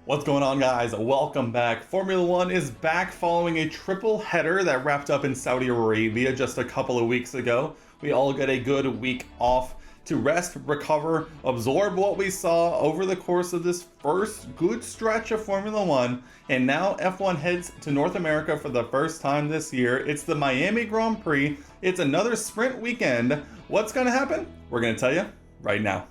What's going on, guys? Welcome back. Formula One is back following a triple header that wrapped up in Saudi Arabia just a couple of weeks ago. We all get a good week off to rest, recover, absorb what we saw over the course of this first good stretch of Formula One. And now F1 heads to North America for the first time this year. It's the Miami Grand Prix. It's another sprint weekend. What's going to happen? We're going to tell you right now.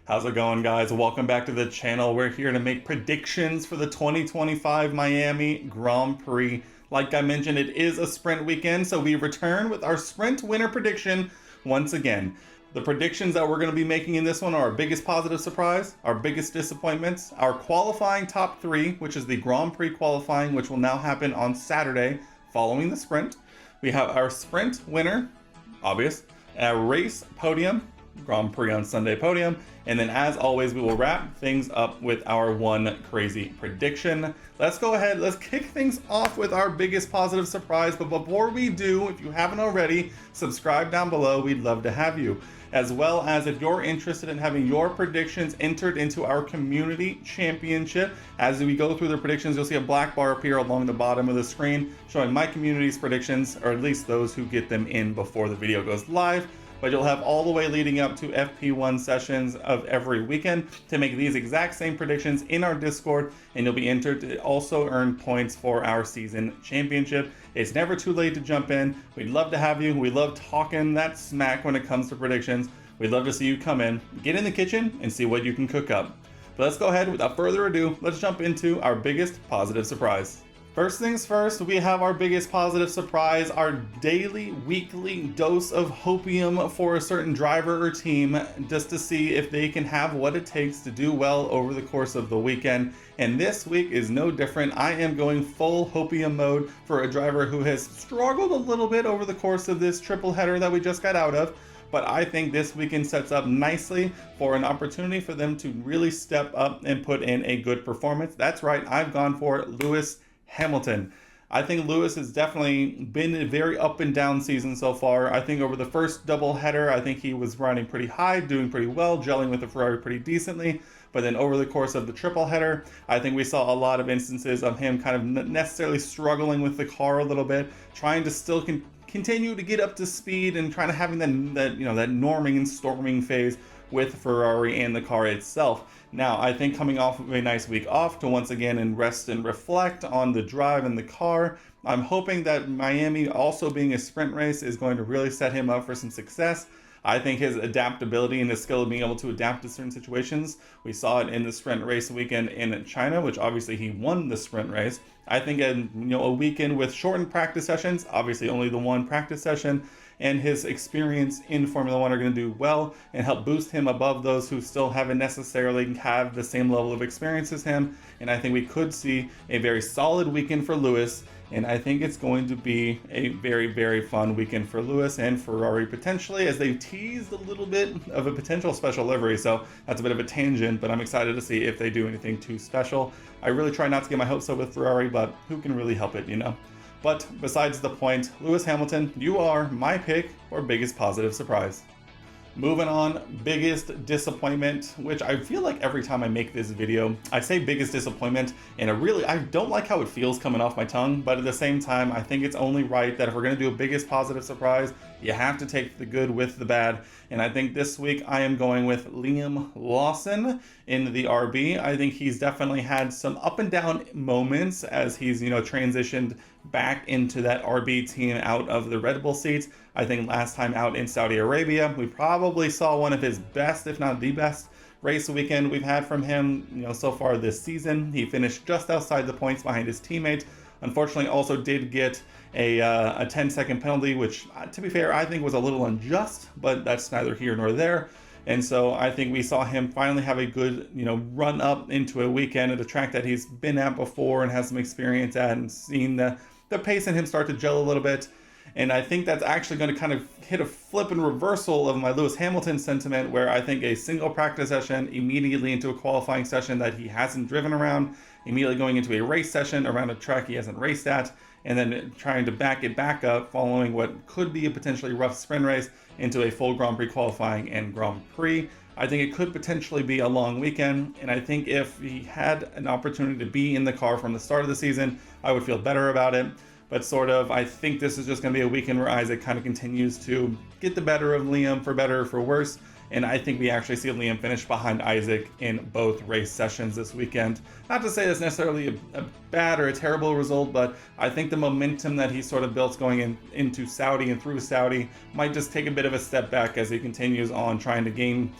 How's it going, guys? Welcome back to the channel. We're here to make predictions for the 2025 Miami Grand Prix. Like I mentioned, it is a sprint weekend, so we return with our sprint winner prediction once again. The predictions that we're going to be making in this one are our biggest positive surprise, our biggest disappointments, our qualifying top three, which is the Grand Prix qualifying, which will now happen on Saturday following the sprint. We have our sprint winner, obvious, a race podium, Grand Prix on Sunday podium, and then as always we will wrap things up with our one crazy prediction. Let's go ahead, let's kick things off with our biggest positive surprise, but before we do, if you haven't already, subscribe down below. We'd love to have you, as well as if you're interested in having your predictions entered into our community championship. As we go through the predictions, you'll see a black bar appear along the bottom of the screen showing my community's predictions, or at least those who get them in before the video goes live. But you'll have all the way leading up to FP1 sessions of every weekend to make these exact same predictions in our Discord, and you'll be entered to also earn points for our season championship. It's never too late to jump in. We'd love to have you. We love talking that smack when it comes to predictions. We'd love to see you come in, get in the kitchen, and see what you can cook up. But let's go ahead, without further ado, let's jump into our biggest positive surprise. First things first, we have our biggest positive surprise, our daily, weekly dose of hopium for a certain driver or team, just to see if they can have what it takes to do well over the course of the weekend. And this week is no different. I am going full hopium mode for a driver who has struggled a little bit over the course of this triple header that we just got out of. But I think this weekend sets up nicely for an opportunity for them to really step up and put in a good performance. That's right, I've gone for Lewis Hamilton. I think Lewis has definitely been a very up and down season so far. I think over the first double header, I think he was riding pretty high, doing pretty well, gelling with the Ferrari pretty decently. But then over the course of the triple header, I think we saw a lot of instances of him kind of necessarily struggling with the car a little bit, trying to still continue to get up to speed and trying to having that norming and storming phase with Ferrari and the car itself. Now, I think coming off of a nice week off to once again and rest and reflect on the drive and the car, I'm hoping that Miami also being a sprint race is going to really set him up for some success. I think his adaptability and his skill of being able to adapt to certain situations, we saw it in the sprint race weekend in China, which obviously he won the sprint race. I think a weekend with shortened practice sessions, obviously only the one practice session, and his experience in Formula One are going to do well and help boost him above those who still haven't necessarily have the same level of experience as him. And I think we could see a very solid weekend for Lewis, and I think it's going to be a very, very fun weekend for Lewis and Ferrari potentially, as they've teased a little bit of a potential special livery. So that's a bit of a tangent, but I'm excited to see if they do anything too special. I really try not to get my hopes up with Ferrari, but who can really help it, you know? But besides the point, Lewis Hamilton, you are my pick for biggest positive surprise. Moving on, biggest disappointment, which I feel like every time I make this video, I say biggest disappointment, and I don't like how it feels coming off my tongue, but at the same time, I think it's only right that if we're going to do a biggest positive surprise, you have to take the good with the bad. And I think this week I am going with Liam Lawson in the RB. I think he's definitely had some up and down moments as he's, transitioned back into that RB team out of the Red Bull seats. I think last time out in Saudi Arabia, we probably saw one of his best, if not the best, race weekend we've had from him, so far this season. He finished just outside the points behind his teammate. Unfortunately, also did get a 10-second penalty, which, to be fair, I think was a little unjust, but that's neither here nor there. And so I think we saw him finally have a good, run up into a weekend at a track that he's been at before and has some experience at, and seen the pace in him start to gel a little bit. And I think that's actually going to kind of hit a flip and reversal of my Lewis Hamilton sentiment, where I think a single practice session immediately into a qualifying session that he hasn't driven around, immediately going into a race session around a track he hasn't raced at, and then trying to back it back up following what could be a potentially rough sprint race into a full Grand Prix qualifying and Grand Prix. I think it could potentially be a long weekend, and I think if he had an opportunity to be in the car from the start of the season, I would feel better about it. But I think this is just going to be a weekend where Isaac kind of continues to get the better of Liam, for better or for worse. And I think we actually see Liam finish behind Isaac in both race sessions this weekend. Not to say that's necessarily a bad or a terrible result, but I think the momentum that he sort of built going into Saudi and through Saudi might just take a bit of a step back as he continues on trying to gain,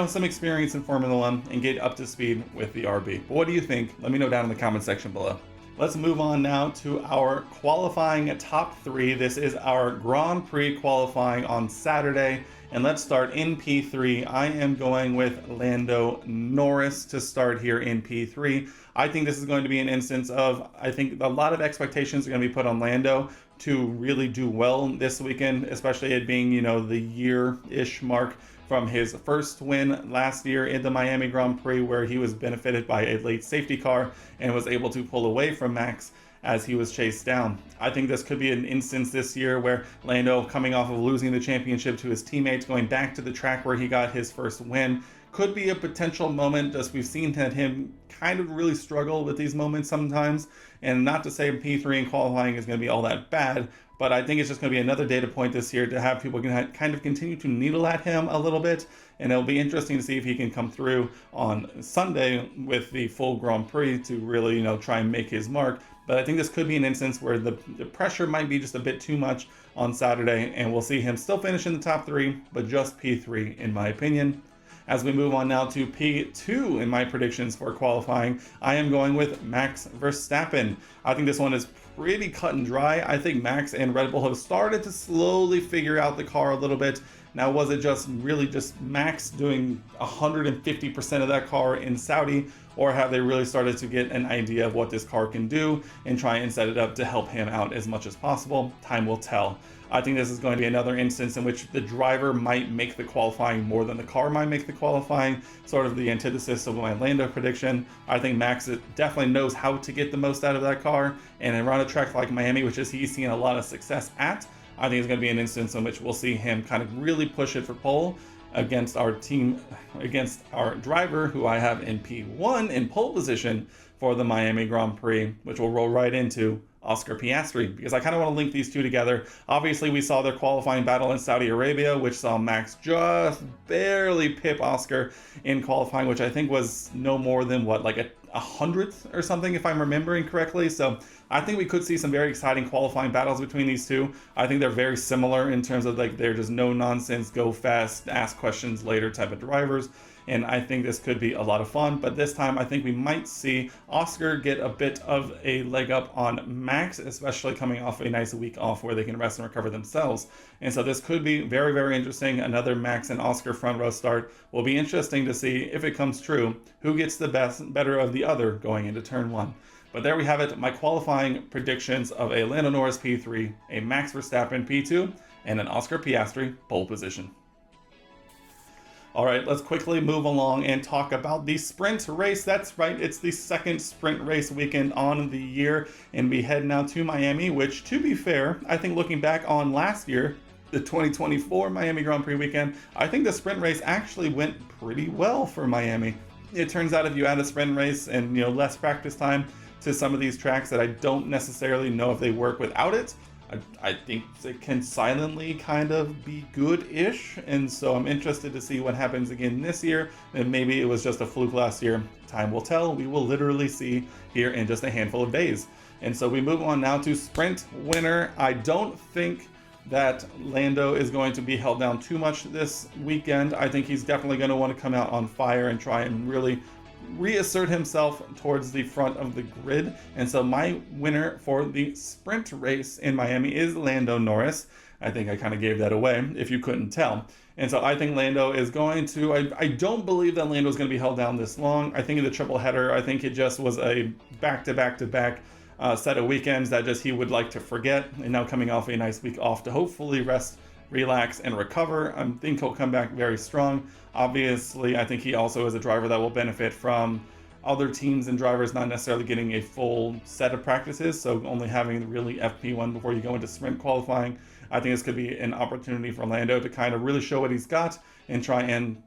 some experience in Formula One and get up to speed with the RB. But what do you think? Let me know down in the comment section below. Let's move on now to our qualifying top three. This is our Grand Prix qualifying on Saturday. And let's start in P3. I am going with Lando Norris to start here in P3. I think this is going to be an instance of, I think a lot of expectations are going to be put on Lando to really do well this weekend, especially it being, the year-ish mark from his first win last year in the Miami Grand Prix, where he was benefited by a late safety car and was able to pull away from Max as he was chased down. I think this could be an instance this year where Lando, coming off of losing the championship to his teammates, going back to the track where he got his first win, could be a potential moment. As we've seen him kind of really struggle with these moments sometimes, and not to say P3 in qualifying is going to be all that bad, but I think it's just going to be another data point this year to have people kind of continue to needle at him a little bit, and it'll be interesting to see if he can come through on Sunday with the full Grand Prix to really, try and make his mark. But I think this could be an instance where the pressure might be just a bit too much on Saturday, and we'll see him still finish in the top three, but just P3 in my opinion. As we move on now to P2 in my predictions for qualifying, I am going with Max Verstappen. I think this one is pretty cut and dry. I think Max and Red Bull have started to slowly figure out the car a little bit. Now, was it just Max doing 150% of that car in Saudi, or have they really started to get an idea of what this car can do and try and set it up to help him out as much as possible? Time will tell. I think this is going to be another instance in which the driver might make the qualifying more than the car might make the qualifying, sort of the antithesis of my Lando prediction. I think Max definitely knows how to get the most out of that car, and around a track like Miami, which is he's seen a lot of success at, I think it's going to be an instance in which we'll see him kind of really push it for pole against our driver, who I have in P1 in pole position for the Miami Grand Prix, which we'll roll right into Oscar Piastri, because I kind of want to link these two together. Obviously, we saw their qualifying battle in Saudi Arabia, which saw Max just barely pip Oscar in qualifying, which I think was no more than like a 100th or something, if I'm remembering correctly. So I think we could see some very exciting qualifying battles between these two. I think they're very similar in terms of they're just no nonsense, go fast, ask questions later type of drivers. And I think this could be a lot of fun, but this time I think we might see Oscar get a bit of a leg up on Max, especially coming off a nice week off where they can rest and recover themselves. And so this could be very, very interesting. Another Max and Oscar front row start will be interesting to see if it comes true, who gets the better of the other going into turn one. But there we have it, my qualifying predictions of a Lando Norris P3, a Max Verstappen P2, and an Oscar Piastri pole position. All right, let's quickly move along and talk about the sprint race. That's right, it's the second sprint race weekend on the year, and we head now to Miami, which, to be fair, I think looking back on last year, the 2024 Miami Grand Prix weekend, I think the sprint race actually went pretty well for Miami. It turns out if you add a sprint race and less practice time to some of these tracks that I don't necessarily know if they work without it, I think it can silently kind of be good-ish, and so I'm interested to see what happens again this year, and maybe it was just a fluke last year. Time will tell. We will literally see here in just a handful of days. And so we move on now to sprint winner. I don't think that Lando is going to be held down too much this weekend. I think he's definitely going to want to come out on fire and try and really reassert himself towards the front of the grid. And so my winner for the sprint race in Miami is Lando Norris. I think I kind of gave that away if you couldn't tell. And so I think Lando is going to, I don't believe that Lando is going to be held down this long. I think in the triple header, I think it just was a back-to-back-to-back set of weekends that just he would like to forget. And now coming off a nice week off to hopefully rest, relax, and recover. I think he'll come back very strong. Obviously, I think he also is a driver that will benefit from other teams and drivers not necessarily getting a full set of practices, so only having really FP1 before you go into sprint qualifying. I think this could be an opportunity for Lando to kind of really show what he's got and try and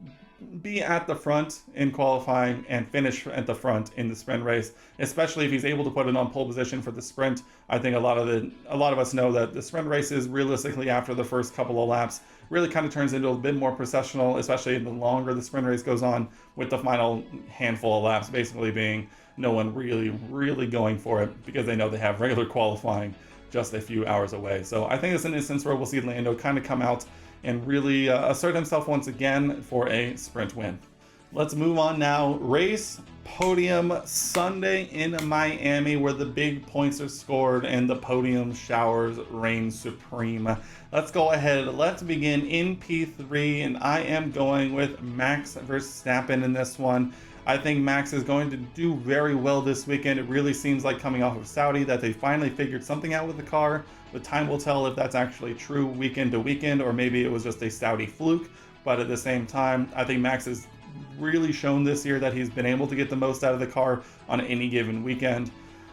be at the front in qualifying and finish at the front in the sprint race, especially if he's able to put it on pole position for the sprint. I think a lot of us know that the sprint races realistically after the first couple of laps really kind of turns into a bit more processional, especially the longer the sprint race goes on, with the final handful of laps basically being no one really going for it because they know they have regular qualifying just a few hours away. So I think it's an instance where we'll see Lando kind of come out and really assert himself once again for a sprint win. Let's move on now. Race podium Sunday in Miami, where the big points are scored and the podium showers reign supreme. Let's go ahead. Let's begin in P3, and I am going with Max Verstappen in this one. I think Max is going to do very well this weekend. It really seems like coming off of Saudi that they finally figured something out with the car, but time will tell if that's actually true weekend to weekend, or maybe it was just a Saudi fluke. But at the same time, I think Max has really shown this year that he's been able to get the most out of the car on any given weekend.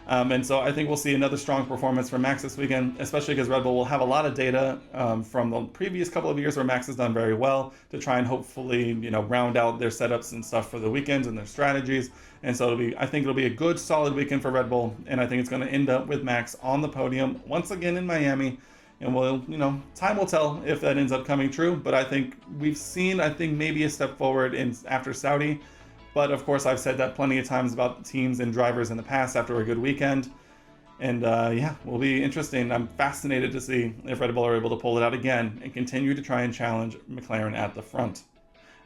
And so I think we'll see another strong performance from Max this weekend, especially because Red Bull will have a lot of data from the previous couple of years where Max has done very well to try and hopefully, round out their setups and stuff for the weekends and their strategies. And so I think it'll be a good, solid weekend for Red Bull. And I think it's going to end up with Max on the podium once again in Miami. And we'll, time will tell if that ends up coming true. But I think we've seen, maybe a step forward after Saudi. But of course, I've said that plenty of times about teams and drivers in the past after a good weekend. And will be interesting. I'm fascinated to see if Red Bull are able to pull it out again and continue to try and challenge McLaren at the front.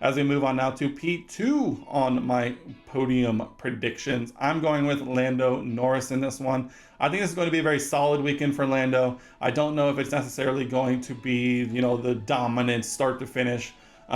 As we move on now to P2 on my podium predictions, I'm going with Lando Norris in this one. I think this is going to be a very solid weekend for Lando. I don't know if it's necessarily going to be, the dominant start to finish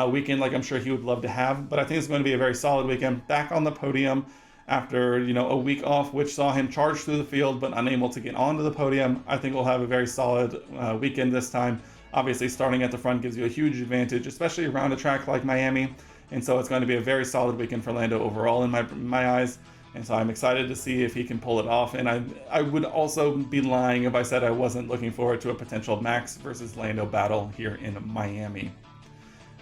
weekend like I'm sure he would love to have, but I think it's going to be a very solid weekend. Back on the podium after, a week off, which saw him charge through the field but unable to get onto the podium. I think we'll have a very solid weekend this time. Obviously, starting at the front gives you a huge advantage, especially around a track like Miami. And so it's going to be a very solid weekend for Lando overall in my eyes. And so I'm excited to see if he can pull it off. And I would also be lying if I said I wasn't looking forward to a potential Max versus Lando battle here in Miami.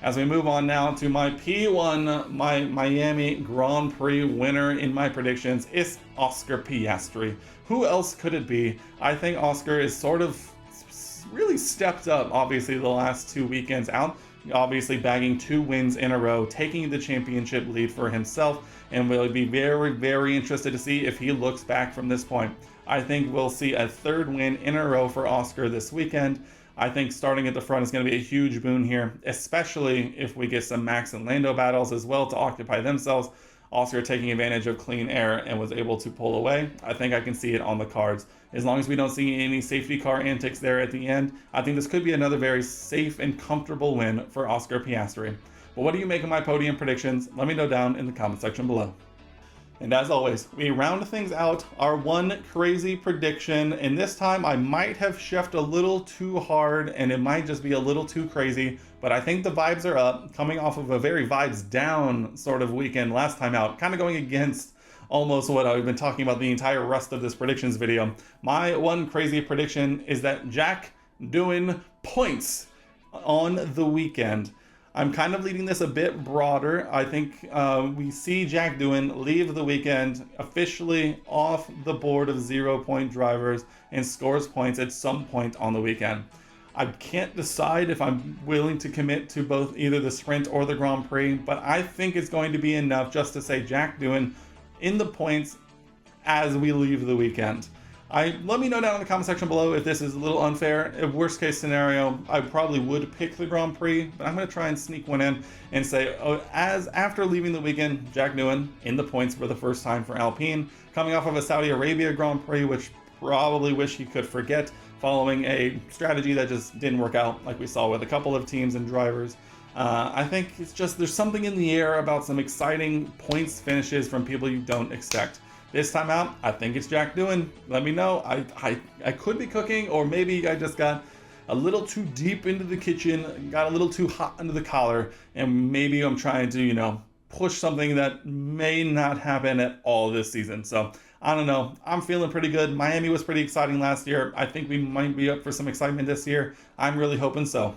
As we move on now to my P1, my Miami Grand Prix winner in my predictions is Oscar Piastri. Who else could it be? I think Oscar is sort of really stepped up, obviously, the last 2 weekends out, obviously bagging 2 wins in a row, taking the championship lead for himself, and we'll be very interested to see if he looks back from this point. I think we'll see a 3rd win in a row for Oscar this weekend. I think starting at the front is going to be a huge boon here, especially if we get some Max and Lando battles as well to occupy themselves. Oscar taking advantage of clean air and was able to pull away. I think I can see it on the cards. As long as we don't see any safety car antics there at the end, I think this could be another very safe and comfortable win for Oscar Piastri. But what do you make of my podium predictions? Let me know down in the comment section below. And as always, we round things out, our one crazy prediction, and this time I might have chefed a little too hard and it might just be a little too crazy, but I think the vibes are up, coming off of a very vibes down sort of weekend last time out, kind of going against almost what I've been talking about the entire rest of this predictions video. My one crazy prediction is that Jack doing points on the weekend. I'm kind of leading this a bit broader. I think we see Jack Doohan leave the weekend officially off the board of 0-point drivers and scores points at some point on the weekend. I can't decide if I'm willing to commit to both either the sprint or the Grand Prix, but I think it's going to be enough just to say Jack Doohan in the points as we leave the weekend. Let me know down in the comment section below if this is a little unfair. If worst case scenario, I probably would pick the Grand Prix, but I'm going to try and sneak one in and say, after leaving the weekend, Jack Doohan in the points for the first time for Alpine, coming off of a Saudi Arabia Grand Prix, which probably wish he could forget, following a strategy that just didn't work out, like we saw with a couple of teams and drivers. I think it's just there's something in the air about some exciting points finishes from people you don't expect. This time out, I think it's Jack Doohan. Let me know. I could be cooking, or maybe I just got a little too deep into the kitchen, got a little too hot under the collar, and maybe I'm trying to, push something that may not happen at all this season. So I don't know. I'm feeling pretty good. Miami was pretty exciting last year. I think we might be up for some excitement this year. I'm really hoping so.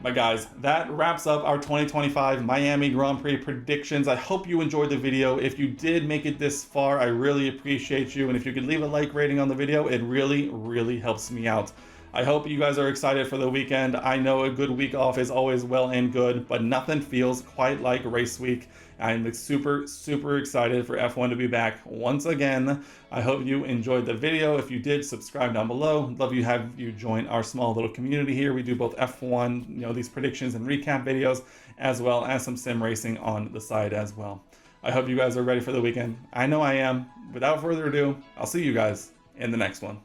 But guys, that wraps up our 2025 Miami Grand Prix predictions. I hope you enjoyed the video. If you did make it this far, I really appreciate you. And if you could leave a like rating on the video, it really, really helps me out. I hope you guys are excited for the weekend. I know a good week off is always well and good, but nothing feels quite like race week. I'm super, super excited for F1 to be back once again. I hope you enjoyed the video. If you did, subscribe down below. Love you have you join our small little community here. We do both F1, these predictions and recap videos, as well as some sim racing on the side as well. I hope you guys are ready for the weekend. I know I am. Without further ado, I'll see you guys in the next one.